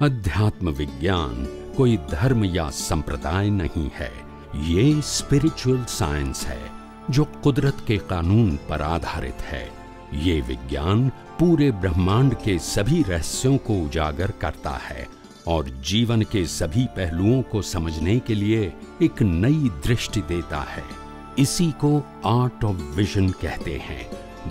अध्यात्म विज्ञान कोई धर्म या संप्रदाय नहीं है, ये स्पिरिचुअल साइंस है जो कुदरत के कानून पर आधारित है। ये विज्ञान पूरे ब्रह्मांड के सभी रहस्यों को उजागर करता है और जीवन के सभी पहलुओं को समझने के लिए एक नई दृष्टि देता है। इसी को आर्ट ऑफ विजन कहते हैं,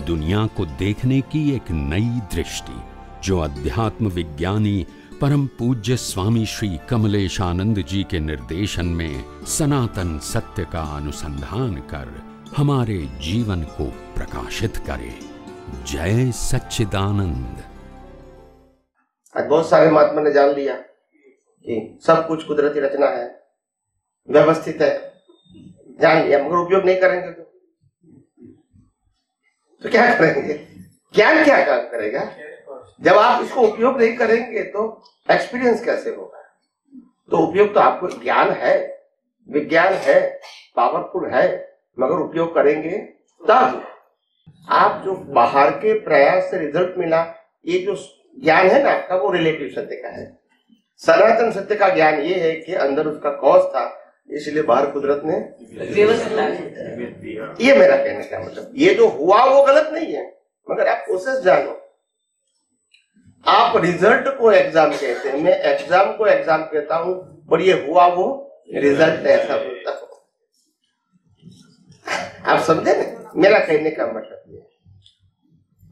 दुनिया को देखने की एक नई दृष्टि, जो अध्यात्म विज्ञानी परम पूज्य स्वामी श्री कमलेशानंद जी के निर्देशन में सनातन सत्य का अनुसंधान कर हमारे जीवन को प्रकाशित करे। जय सच्चिदानंद। आज बहुत सारे महात्मा ने जान लिया कि सब कुछ कुदरती रचना है, व्यवस्थित है, जान लिया, मगर उपयोग नहीं करेंगे तो क्या करेंगे? ज्ञान क्या काम करेगा? जब आप इसको उपयोग नहीं करेंगे तो एक्सपीरियंस कैसे होगा? तो उपयोग तो आपको, ज्ञान है, विज्ञान है, पावरफुल है, मगर उपयोग करेंगे तब। आप जो बाहर के प्रयास से रिजल्ट मिला, ये जो ज्ञान है ना आपका, वो रिलेटिव सत्य का है। सनातन सत्य का ज्ञान ये है कि अंदर उसका कॉज था, इसलिए बाहर कुदरत ने व्यवस्था। ये मेरा कहने का मतलब, ये जो हुआ वो गलत नहीं है, मगर आप प्रोसेस जानो। आप रिजल्ट को एग्जाम कहते हैं, मैं एग्जाम को एग्जाम कहता हूं, और ये हुआ वो रिजल्ट ऐसा बोलता हूं। आप समझे ना मेरा कहने का मतलब ये।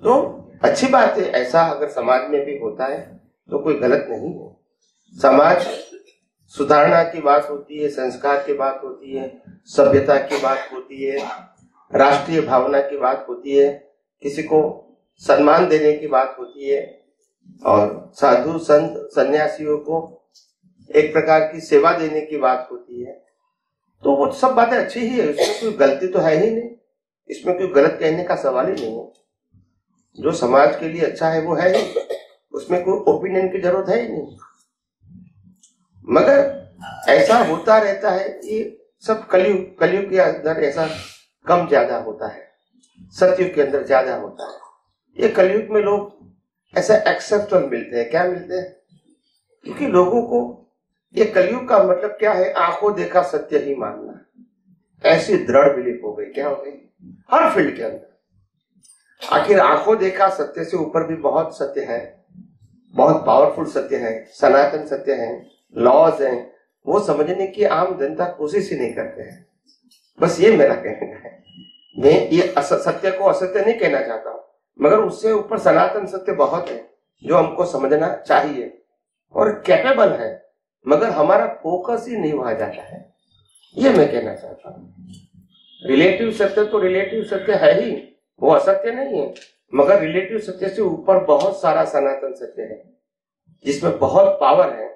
तो अच्छी बात है, ऐसा अगर समाज में भी होता है तो कोई गलत नहीं है। समाज सुधारना की बात होती है, संस्कार की बात होती है, सभ्यता की बात होती है, राष्ट्रीय भावना की बात होती है, किसी को सम्मान देने की बात होती है, और साधु संत सन्यासियों को एक प्रकार की सेवा देने की बात होती है। तो वो सब बातें अच्छी ही है, इसमें कोई गलती तो है ही नहीं, इसमें कोई गलत कहने का सवाल ही नहीं है। जो समाज के लिए अच्छा है वो है ही, उसमें कोई ओपिनियन की जरूरत है ही नहीं। मगर ऐसा होता रहता है, ये सब कलयुग के अंदर ऐसा कम ज्यादा होता है, सतयुग के अंदर ज्यादा होता है। ये कलयुग में लोग ऐसा एक्सेप्टेबल मिलते हैं। क्या मिलते हैं? क्योंकि लोगों को ये कलयुग का मतलब क्या है, आंखों देखा सत्य ही मानना, ऐसी दृढ़ बिलीफ हो गई। क्या हो गई? हर फील्ड के अंदर। आखिर आंखों देखा सत्य से ऊपर भी बहुत सत्य है, बहुत पावरफुल सत्य है, सनातन सत्य है, लॉज हैं, वो समझने की आम जनता कोशिश ही नहीं करते हैं। बस ये मेरा कहना है। मैं ये सत्य को असत्य नहीं कहना चाहता हूं, मगर उससे ऊपर सनातन सत्य बहुत है जो हमको समझना चाहिए और कैपेबल है, मगर हमारा फोकस ही नहीं वहां जाता है। ये मैं कहना चाहता हूं। रिलेटिव सत्य तो रिलेटिव सत्य है ही, वो असत्य नहीं है, मगर रिलेटिव सत्य से ऊपर बहुत सारा सनातन सत्य है जिसमें बहुत पावर है,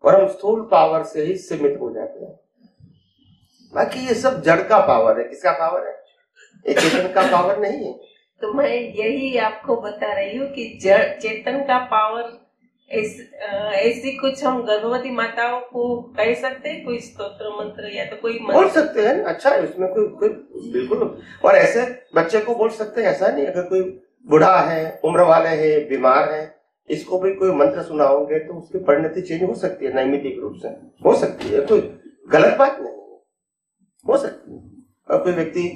और हम स्थूल पावर से ही सीमित हो जाते हैं। बाकी ये सब जड़ का पावर है। किसका पावर है? ये चेतन का पावर नहीं है। तो मैं यही आपको बता रही हूँ कि चेतन का पावर ऐसी कुछ हम गर्भवती माताओं को कह सकते हैं, कोई स्तोत्र मंत्र या तो कोई बोल सकते हैं। अच्छा है, इसमें कोई बिल्कुल। और ऐसे बच्चे को बोल सकते हैं, ऐसा नहीं। अगर कोई बूढ़ा है, उम्र वाले है, बीमार है, इसको भी कोई मंत्र सुनाओगे तो उसकी परिणति चेंज हो सकती है, नैमितिक रूप से हो सकती है। कोई गलत बात नहीं, हो सकती है। और कोई व्यक्ति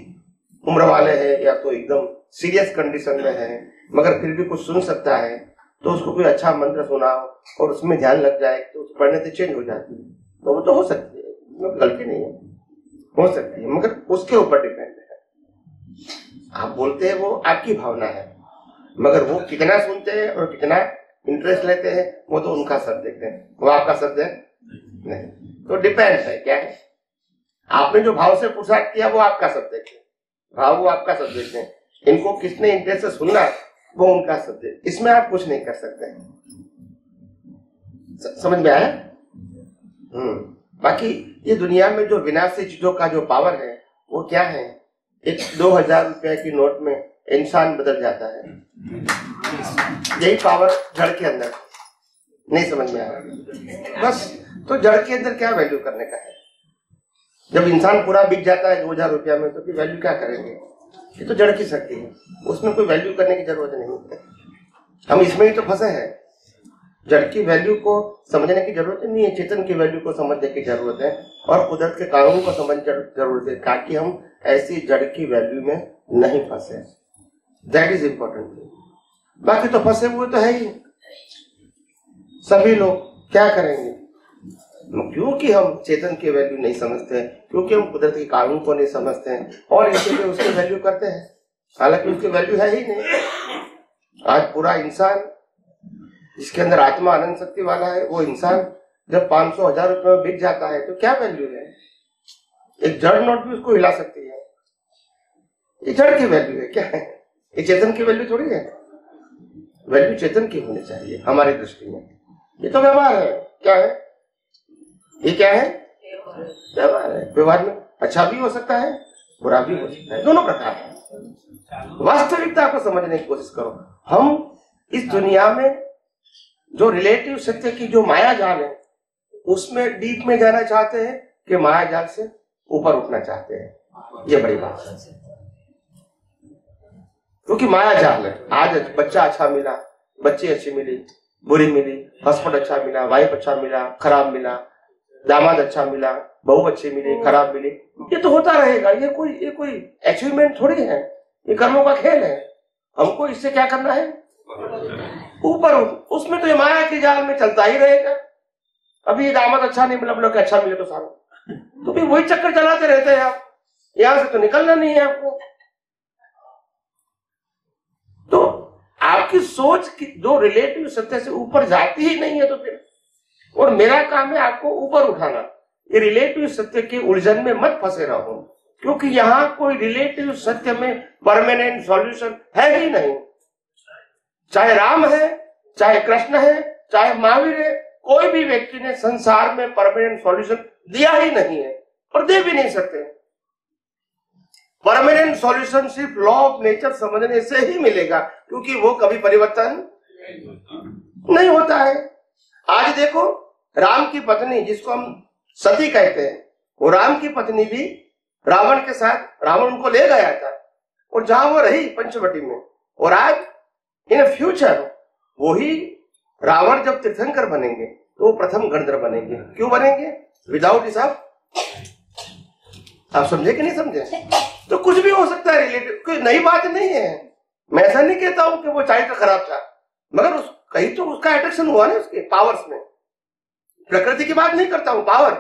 उम्र वाले है या तो एकदम सीरियस कंडीशन में है, मगर फिर भी कुछ सुन सकता है, तो उसको कोई अच्छा मंत्र सुनाओ और उसमें ध्यान लग जाए तो उसकी परिणति चेंज हो जाती है। तो वो तो हो सकती है, गलती नहीं है, हो सकती है, मगर उसके ऊपर डिपेंड है। आप बोलते हैं वो आपकी भावना है, मगर वो कितना सुनते हैं और कितना इंटरेस्ट लेते हैं वो तो उनका सब्जेक्ट है, वो आपका सब्जेक्ट नहीं। तो डिपेंड है। क्या है? आपने जो भाव से पुरुषार्थ किया वो आपका सब्जेक्ट है, भाव वो आपका सब्जेक्ट है। इनको किसने इंटरेस्ट से सुनना वो उनका सब्जेक्ट, इसमें आप कुछ नहीं कर सकते। समझ में आया? बाकी ये दुनिया में जो विनाशी चीजों का जो पावर है वो क्या है? एक 2000 रुपए की नोट में इंसान बदल जाता है, यही पावर जड़ के अंदर। नहीं समझ में आया? बस तो जड़ के अंदर क्या वैल्यू करने का है? जब इंसान पूरा बिक जाता है 2000 रुपया में, तो फिर वैल्यू क्या करेंगे? ये तो जड़ की शक्ति है, उसमें कोई वैल्यू करने की जरूरत नहीं है। हम इसमें ही तो फंसे हैं। जड़ की वैल्यू को समझने की जरूरत नहीं है, चेतन की वैल्यू को समझने की जरूरत है और कुदरत के कानून को समझने की जरूरत है, ताकि हम ऐसी जड़ की वैल्यू में नहीं फंसे। That is important. बाकी तो फंसे हुए तो है ही सभी लोग, क्या करेंगे? क्योंकि हम चेतन की वैल्यू नहीं समझते, क्योंकि हम कुदरत के कानून को नहीं समझते हैं और इसीलिए उसकी वैल्यू करते हैं, हालांकि उसकी वैल्यू है ही नहीं। आज पूरा इंसान जिसके अंदर आत्मा अनंत शक्ति वाला है, वो इंसान जब 500-1000 रुपए में बिक जाता है तो क्या वैल्यू है? एक जड़ नोट भी उसको हिला सकती है। ये जड़ की वैल्यू है, क्या है? ये चेतन की वैल्यू थोड़ी है। वैल्यू चेतन की होनी चाहिए हमारी दृष्टि में। ये तो व्यवहार है। क्या है ये? क्या है? व्यवहार है। व्यवहार में अच्छा भी हो सकता है, बुरा भी हो सकता है, दोनों प्रकार है। वास्तविकता को समझने की कोशिश करो। हम इस दुनिया में जो रिलेटिव सत्य की जो माया जाल है उसमें डीप में जाना चाहते हैं कि माया जाल से ऊपर उठना चाहते हैं। ये बड़ी बात है, क्योंकि माया जाल है। आज बच्चा अच्छा मिला, बच्ची अच्छी मिली, बुरी मिली, हस्बैंड अच्छा मिला, वाइफ अच्छा मिला, खराब मिला, दामाद अच्छा मिला, बहू अच्छी मिली, खराब मिली, ये तो होता रहेगा। ये कोई अचीवमेंट थोड़ी है, ये कर्मों का खेल है। हमको इससे क्या करना है? ऊपर उठ। उसमें तो ये माया के जाल में चलता ही रहेगा। अभी ये दामाद अच्छा नहीं मिला, बोलो कि अच्छा मिले तो सारा, तो भी वही चक्कर चलाते रहते हैं आप। यहां से तो निकलना नहीं है आपको। तो आपकी सोच की जो रिलेटिव सत्य से ऊपर जाती ही नहीं है, तो फिर और मेरा काम है आपको ऊपर उठाना। ये रिलेटिव सत्य के उलझन में मत फंसे रहो, क्योंकि यहां कोई रिलेटिव सत्य में परमानेंट सॉल्यूशन है ही नहीं। चाहे राम है, चाहे कृष्ण है, चाहे महावीर है, कोई भी व्यक्ति ने संसार में परमानेंट सॉल्यूशन दिया ही नहीं है और दे भी नहीं सकते। परमानेंट सॉल्यूशन सिर्फ लॉ ऑफ नेचर समझने से ही मिलेगा, क्योंकि वो कभी परिवर्तन नहीं होता है। आज देखो, राम की पत्नी जिसको हम सती कहते हैं, वो राम की पत्नी भी रावण के साथ, रावण उनको ले गया था और जहां वो रही पंचवटी में। और आज इन फ्यूचर वही रावण जब तीर्थंकर बनेंगे तो वो प्रथम गणधर बनेंगे। क्यों बनेंगे? विदाउट हिसाब। आप समझे कि नहीं समझे? तो कुछ भी हो सकता है रिलेटिव, कोई नई बात नहीं है। मैं ऐसा नहीं कहता हूं कि वो चारित्र खराब था, मगर कहीं तो उसका अट्रैक्शन हुआ ना उसके पावर्स में। प्रकृति की बात नहीं करता हूं, पावर,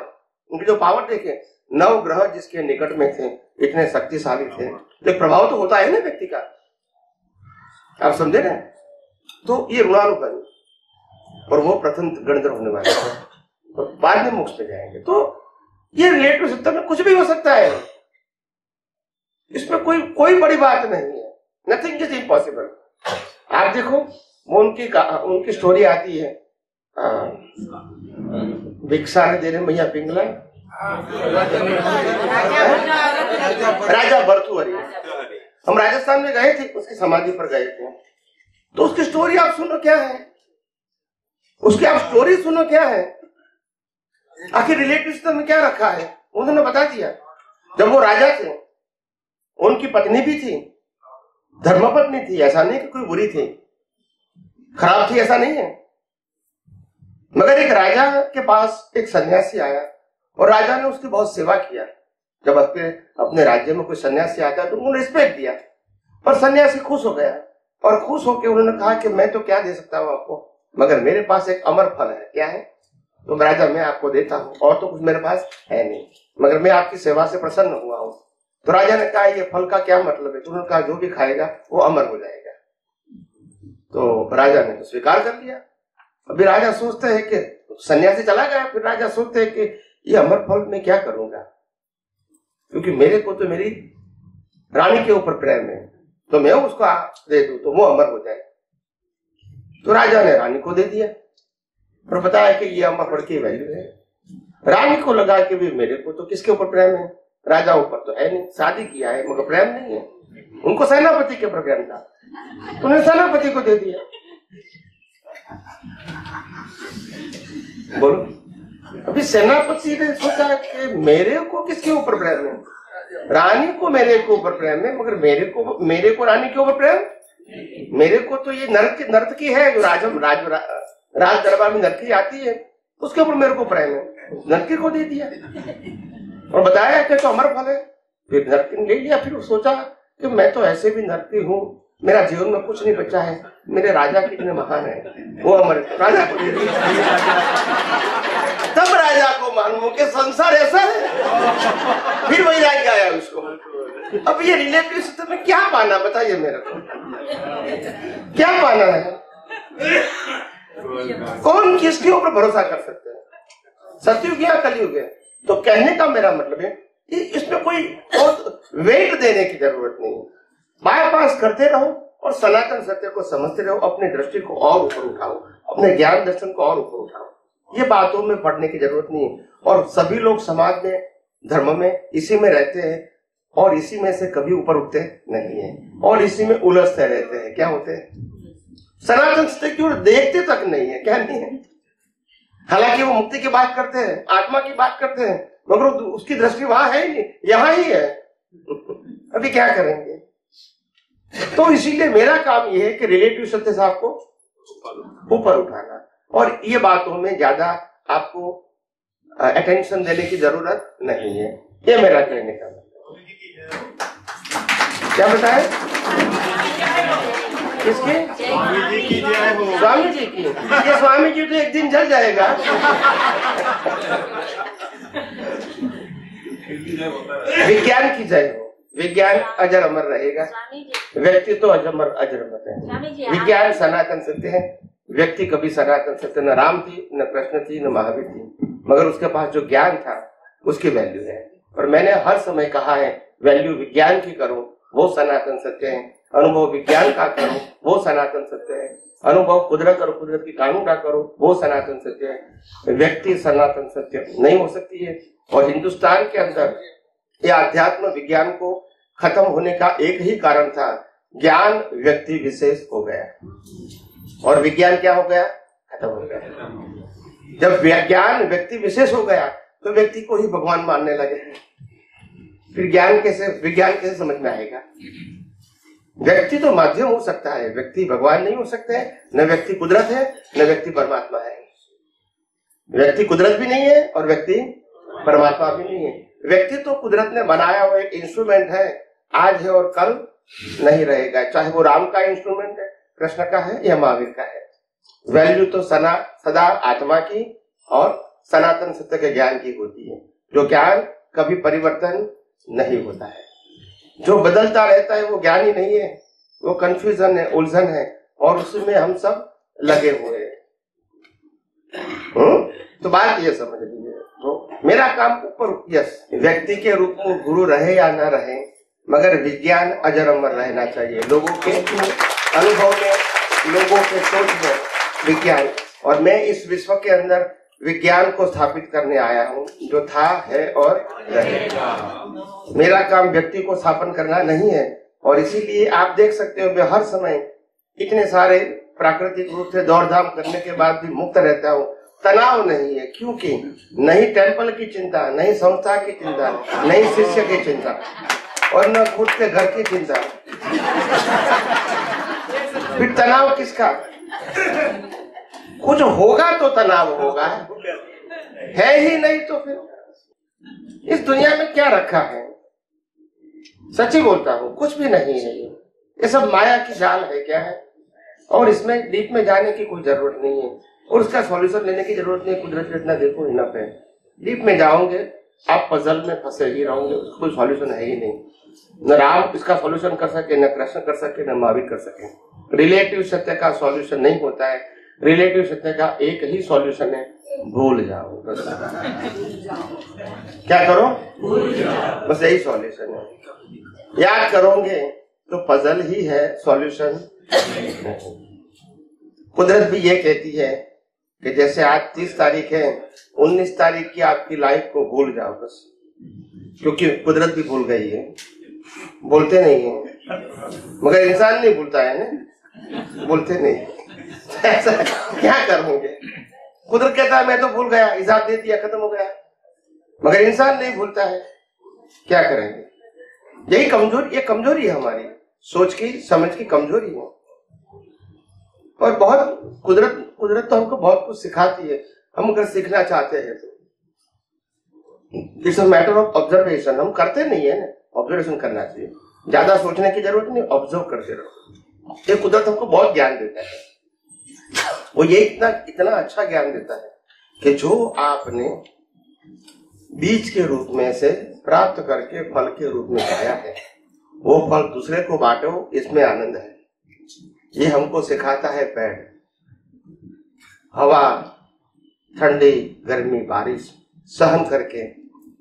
उनकी जो पावर देखे, 9 ग्रह जिसके निकट में थे, इतने शक्तिशाली थे, तो प्रभाव तो होता है ना व्यक्ति का। आप समझे ना? तो ये ऋणानुबंध, और वो प्रथम गणधर होने वाले हैं और बाद में मोक्ष पे जाएंगे। तो ये रिलेटिव सत्ता में कुछ भी हो सकता है, इसमें कोई बड़ी बात नहीं है। Nothing is impossible. आप देखो, वो उनकी स्टोरी आती है, भिक्षा ने दे रहे मैया पिंगला, राजा भर्तृहरि। हम राजस्थान में गए थे, उसकी समाधि पर गए थे, तो उसकी स्टोरी आप सुनो क्या है, उसकी आप स्टोरी सुनो क्या है, आखिर रिलेटिव सिस्टम में क्या रखा है, उन्होंने बता दिया। जब वो राजा थे, उनकी पत्नी भी थी, धर्मपत्नी थी, ऐसा नहीं कि कोई बुरी थी, खराब थी, ऐसा नहीं है। मगर एक राजा के पास एक सन्यासी आया और राजा ने उसकी बहुत सेवा किया। जब अपने राज्य में कोई सन्यासी आता है तो उन्होंने रिस्पेक्ट दिया, और सन्यासी खुश हो गया और खुश होकर उन्होंने कहा कि मैं तो क्या दे सकता हूं आपको, मगर मेरे पास एक अमर फल है। क्या है? तो राजा मैं आपको देता हूं, और तो कुछ मेरे पास है नहीं, मगर मैं आपकी सेवा से प्रसन्न हुआ हूं। तो राजा ने कहा ये फल का क्या मतलब है? तो उन्होंने कहा जो भी खाएगा वो अमर हो जाएगा। तो राजा ने तो स्वीकार कर लिया। अभी राजा सोचते हैं कि सन्यासी चला गया, फिर राजा सोचते हैं कि ये अमर फल मैं क्या करूंगा, क्योंकि मेरे को तो मेरी रानी के ऊपर प्रेम है, तो मैं उसको दे दूं तो वो अमर हो जाए। तो राजा ने रानी को दे दिया और बताया कि ये अमर फल की वैल्यू है। रानी को लगा कि भी मेरे को तो किसके ऊपर प्रेम है, राजा ऊपर तो है नहीं, शादी किया है मगर प्रेम नहीं है। उनको सेनापति के ऊपर प्रेम था, तो उन्होंने सेनापति को दे दिया। बोलो, अभी सेनापति ने सोचा कि मेरे को किसके ऊपर प्रेम है, रानी को मेरे को ऊपर प्रेम है, मगर मेरे को रानी के ऊपर प्रेम, मेरे को तो ये नर्तकी है जो राज दरबार में नरकी आती है, उसके ऊपर मेरे को प्रेम है, नरकी को दे दिया और बताया कि तो अमर फल है। फिर नरकी ले लिया। फिर सोचा कि मैं तो ऐसे भी नरकी हूँ, मेरा जीवन में कुछ नहीं बचा है, मेरे राजा कितने महान है, वो अमर राजा को दे दिया। तब राजा को मालूम कि संसार ऐसा है। फिर वही राज आया उसको। अब ये रिलेटिव सिस्टम में क्या पाना, बताइए मेरे को, क्या पाना है? कौन किसके ऊपर भरोसा कर सकते हैं? सतयुग या कलयुग है? तो कहने का मेरा मतलब है कि इसमें कोई बहुत वेट देने की जरूरत नहीं है। बायपास करते रहो और सनातन सत्य को समझते रहो, अपनी दृष्टि को और ऊपर उठाओ, अपने ज्ञान दर्शन को और ऊपर उठाओ। ये बातों में पढ़ने की जरूरत नहीं है। और सभी लोग समाज में, धर्म में इसी में रहते हैं और इसी में से कभी ऊपर उठते नहीं है और इसी में उलझते रहते हैं। क्या होते हैं? सनातन सत्य की ओर देखते तक नहीं है। क्या नहीं है? हालांकि वो मुक्ति की बात करते हैं, आत्मा की बात करते हैं, मगर उसकी दृष्टि वहां है ही नहीं, यहाँ ही है। अभी क्या करेंगे? तो इसीलिए मेरा काम यह है कि रिलेटिव सत्य से आपको ऊपर उठाना, और ये बातों में ज्यादा आपको अटेंशन देने की जरूरत नहीं है। ये मेरा कहने का मतलब। क्या बताए? किसकी? स्वामी जी की। ये स्वामी जी तो एक दिन जल जाएगा। विज्ञान की जय हो। विज्ञान अजर अमर रहेगा, व्यक्ति तो अजर अमर है। विज्ञान सनातन सत्य है, व्यक्ति कभी सनातन सत्य न राम थी, न कृष्ण थी, न महावीर थी, मगर उसके पास जो ज्ञान था उसकी वैल्यू है। और मैंने हर समय कहा है, वैल्यू विज्ञान की करो, वो सनातन सत्य है। अनुभव विज्ञान का करो, वो सनातन सत्य है। अनुभव कुदरत और कुदरत की कानून का करो, वो सनातन सत्य है। व्यक्ति सनातन सत्य नहीं हो सकती है। और हिंदुस्तान के अंदर ये अध्यात्म विज्ञान को खत्म होने का एक ही कारण था, ज्ञान व्यक्ति विशेष हो गया और विज्ञान क्या हो गया? खत्म हो गया। जब ज्ञान व्यक्ति विशेष हो गया तो व्यक्ति को ही भगवान मानने लगे। फिर विज्ञान कैसे समझ में आएगा? व्यक्ति तो माध्यम हो सकता है, व्यक्ति भगवान नहीं हो सकते हैं। न व्यक्ति कुदरत है, न व्यक्ति परमात्मा है। व्यक्ति कुदरत भी नहीं है और व्यक्ति परमात्मा भी नहीं है। व्यक्ति तो कुदरत ने बनाया हुआ एक इंस्ट्रूमेंट है, आज है और कल नहीं रहेगा। चाहे वो राम का इंस्ट्रूमेंट है, कृष्ण का है या महावीर का है। वैल्यू तो सदा आत्मा की और सनातन सत्य के ज्ञान की होती है, जो ज्ञान कभी परिवर्तन नहीं होता है। जो बदलता रहता है वो ज्ञान ही नहीं है, वो कंफ्यूजन है, उलझन है, और उसमें हम सब लगे हुए हैं। तो बात ये समझ लीजिए, तो मेरा काम ऊपर, यस, व्यक्ति के रूप में गुरु रहे या ना रहे, मगर विज्ञान अजर अमर रहना चाहिए। लोगों के अनुभव में, लोगों के सोच में विज्ञान, और मैं इस विश्व के अंदर विज्ञान को स्थापित करने आया हूँ, जो था, है और रहेगा। मेरा काम व्यक्ति को स्थापन करना नहीं है। और इसीलिए आप देख सकते हो, मैं हर समय इतने सारे प्राकृतिक रूप से दौड़-धाम करने के बाद भी मुक्त रहता हूँ। तनाव नहीं है, क्योंकि नहीं टेम्पल की चिंता, नहीं संस्था की चिंता, नहीं शिष्य की चिंता, और न खुद के घर की चिंता। फिर तनाव किसका? कुछ होगा तो तनाव होगा, है ही नहीं तो फिर इस दुनिया में क्या रखा है? सच्ची बोलता हूँ, कुछ भी नहीं है। ये सब माया की जाल है। क्या है? और इसमें डीप में जाने की कोई जरूरत नहीं है और उसका सॉल्यूशन लेने की जरूरत नहीं। कुदरत इतना देखो, इनफ है। डीप में जाओगे आप पजल में फंसे ही रहोगे, उसका कोई सॉल्यूशन है ही नहीं। न राम इसका सॉल्यूशन कर सके, न कृष्ण कर सके, न महावीर कर सके। रिलेटिव सत्य का सॉल्यूशन नहीं होता है। रिलेटिव सत्य का एक ही सॉल्यूशन है, भूल जाओ। बस क्या करो? भूल जाओ। बस यही सॉल्यूशन है। याद करोगे तो पजल ही है, सॉल्यूशन। कुदरत भी ये कहती है कि जैसे आज 30 तारीख है, 19 तारीख की आपकी लाइफ को भूल जाओ बस, क्योंकि कुदरत भी भूल गई है। बोलते नहीं है, मगर इंसान नहीं भूलता है ना, बोलते नहीं। ऐसा क्या करोगे? कुदरत कहता है मैं तो भूल गया, हिसाब दे दिया, खत्म हो गया, मगर इंसान नहीं भूलता है। क्या करेंगे? यही कमजोरी, ये कमजोरी है हमारी, सोच की, समझ की कमजोरी है। और बहुत कुदरत तो हमको बहुत कुछ सिखाती है, हम अगर सीखना चाहते हैं तो it's a matter of observation. हम करते नहीं है ना, ऑब्जर्वेशन करना चाहिए, ज्यादा सोचने की जरूरत नहीं, ऑब्जर्व करते रहो। ये कुदरत हमको बहुत ज्ञान देता है, वो ये इतना अच्छा ज्ञान देता है कि जो आपने बीज के रूप में से प्राप्त करके फल के रूप में पाया है, वो फल दूसरे को बांटो, इसमें आनंद है। ये हमको सिखाता है पेड़। हवा, ठंडी, गर्मी, बारिश सहन करके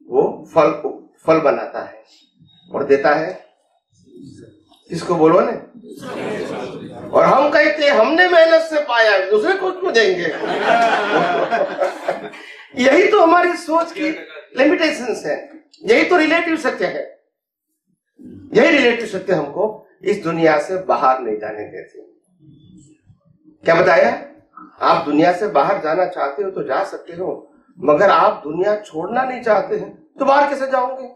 वो फल बनाता है और देता है किसको, बोलो ने। और हम कहते हैं हमने मेहनत से पाया, दूसरे को क्यों देंगे? यही तो हमारी सोच की लिमिटेशंस है, यही तो रिलेटिव सत्य है। यही रिलेटिव सत्य हमको इस दुनिया से बाहर नहीं जाने देते। क्या बताया? आप दुनिया से बाहर जाना चाहते हो तो जा सकते हो, मगर आप दुनिया छोड़ना नहीं चाहते हैं तो बाहर कैसे जाओगे?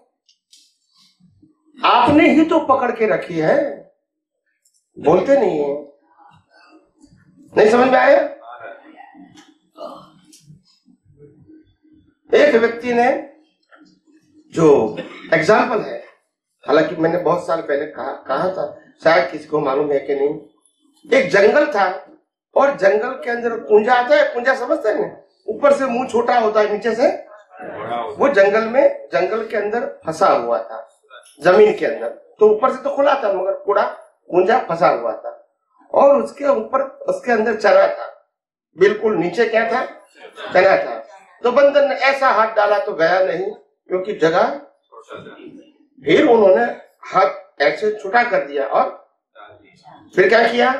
आपने ही तो पकड़ के रखी है, बोलते नहीं है। नहीं समझ में आया? एक व्यक्ति ने, जो एग्जाम्पल है, हालांकि मैंने बहुत साल पहले कहा था, शायद किसी को मालूम है कि नहीं। एक जंगल था और जंगल के अंदर कुंजा आता है, कुंजा समझते हैं ना, ऊपर से मुंह छोटा होता है, नीचे से वो जंगल के अंदर फंसा हुआ था, जमीन के अंदर। तो ऊपर से तो खुला था मगर पूरा कुंजा फंसा हुआ था, और उसके ऊपर उसके अंदर चना था, बिल्कुल नीचे क्या था? चना था। तो बंदर ने ऐसा हाथ डाला तो गया नहीं, क्योंकि जगह। फिर उन्होंने हाथ ऐसे छुटा कर दिया और फिर क्या किया?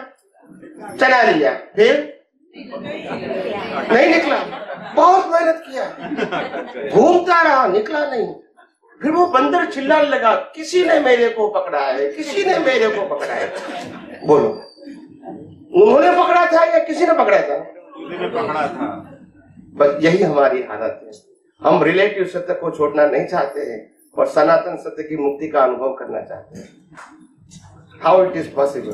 चना लिया, फिर नहीं निकला। बहुत मेहनत किया, घूमता रहा, निकला नहीं। फिर वो बंदर चिल्लाने लगा, किसी ने मेरे को पकड़ा है, किसी ने मेरे को पकड़ा है। बोलो, उन्होंने पकड़ा था या किसी ने पकड़ा था? उन्होंने पकड़ा था। बस यही हमारी हालत है। हम रिलेटिव सत्य को छोड़ना नहीं चाहते हैं और सनातन सत्य की मुक्ति का अनुभव करना चाहते हैं। How it is possible?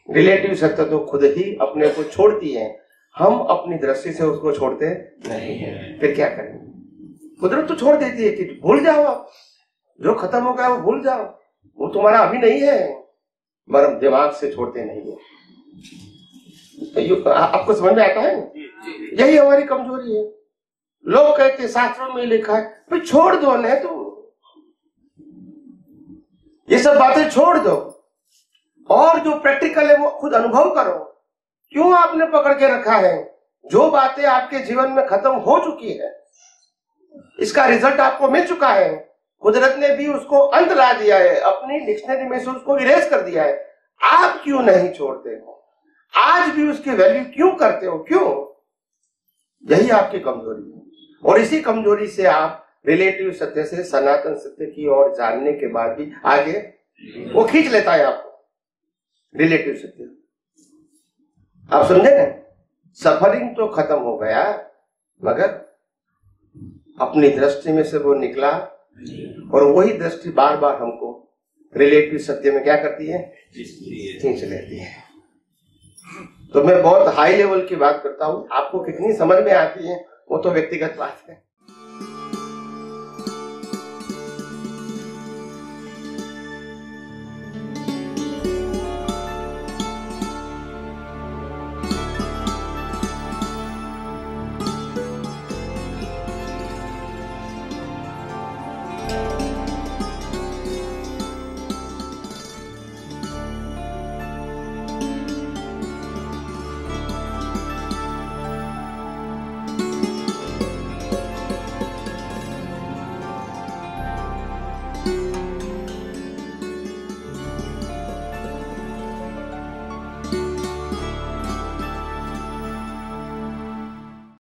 Relative सत्य तो खुद ही अपने को छोड़ती है, हम अपनी दृष्टि से उसको छोड़ते नहीं है। फिर क्या करें? कुदरत तो छोड़ देती है कि भूल जाओ, आप जो खत्म हो गया वो भूल जाओ, वो तुम्हारा अभी नहीं है, मगर हम दिमाग से छोड़ते नहीं है। तो आपको समझ में आता है? यही हमारी कमजोरी है। लोग कहते शास्त्रों में लिखा है, फिर छोड़ दो ना, तो ये सब बातें छोड़ दो और जो प्रैक्टिकल है वो खुद अनुभव करो। क्यों आपने पकड़ के रखा है? जो बातें आपके जीवन में खत्म हो चुकी है, इसका रिजल्ट आपको मिल चुका है। कुदरत ने भी उसको अंत ला दिया है, अपनी डिक्शनरी में से उसको इरेज कर दिया है। आप क्यों नहीं छोड़ते हो? आज भी उसकी वैल्यू क्यों करते हो? क्यों? यही आपकी कमजोरी है, और इसी कमजोरी से आप रिलेटिव सत्य से सनातन सत्य की ओर जानने के बाद भी आगे वो खींच लेता है आपको। रिलेटिव सत्य, आप समझे ना? सफरिंग तो खत्म हो गया, मगर अपनी दृष्टि में से वो निकला, और वही दृष्टि बार बार हमको रिलेटिव सत्य में क्या करती है? खींच लेती है। तो मैं बहुत हाई लेवल की बात करता हूं, आपको कितनी समझ में आती है वो तो व्यक्तिगत बात है।